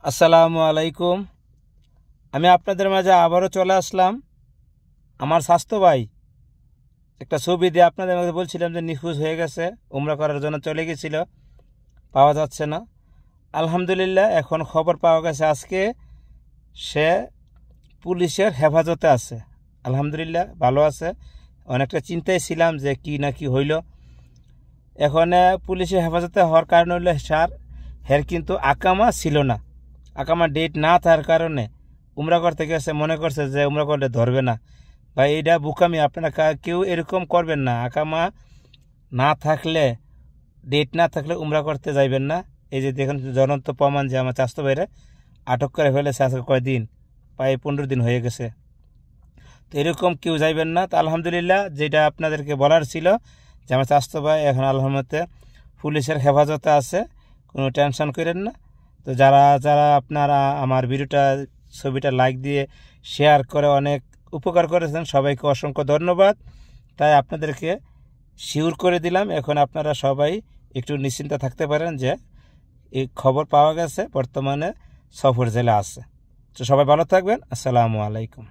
আসসালামু আলাইকুম। আমি আপনাদের মাঝে আবারও চলে আসলাম। আমার স্বাস্থ্য ভাই একটা ছবি দিয়ে আপনাদের মাঝে বলছিলাম যে নিখোঁজ হয়ে গেছে, উমরা করার জন্য চলে গেছিল, পাওয়া যাচ্ছে না। আলহামদুলিল্লাহ এখন খবর পাওয়া গেছে আজকে সে পুলিশের হেফাজতে আছে। আলহামদুলিল্লাহ ভালো আছে। অনেকটা চিন্তায় ছিলাম যে কি না কি হইল। এখন পুলিশের হেফাজতে হওয়ার কারণ হইল হের কিন্তু আকামা ছিল না। আকামা ডেট না থাকার কারণে উমরা করতে গেছে, মনে করছে যে উমরা করলে ধরবে না। ভাই এইটা বুকামি, আপনারা কেউ এরকম করবেন না। আকামা না থাকলে, ডেট না থাকলে উমরা করতে যাইবেন না। এই যে দেখুন জ্বলন্ত প্রমাণ যে আমার চাস্তো ভাইরে আটক করে ফেলেছে আজকে কয়দিন, প্রায় 15 দিন হয়ে গেছে। তো এরকম কেউ যাইবেন না। তো আলহামদুলিল্লাহ যেটা আপনাদেরকে বলার ছিল যে আমার চাস্তো ভাই এখন আলহামদুলিল্লাহ পুলিশের হেফাজতে আছে, কোনো টেনশন করেন না। তো যারা যারা আপনারা আমার ভিডিওটা ছবিটা লাইক দিয়ে শেয়ার করে অনেক উপকার করেছেন, সবাইকে অসংখ্য ধন্যবাদ। তাই আপনাদেরকে শিওর করে দিলাম। এখন আপনারা সবাই একটু নিশ্চিন্তে থাকতে পারেন যে এই খবর পাওয়া গেছে, বর্তমানে সফর জেলে আছে। তো সবাই ভালো থাকবেন। আসসালামু আলাইকুম।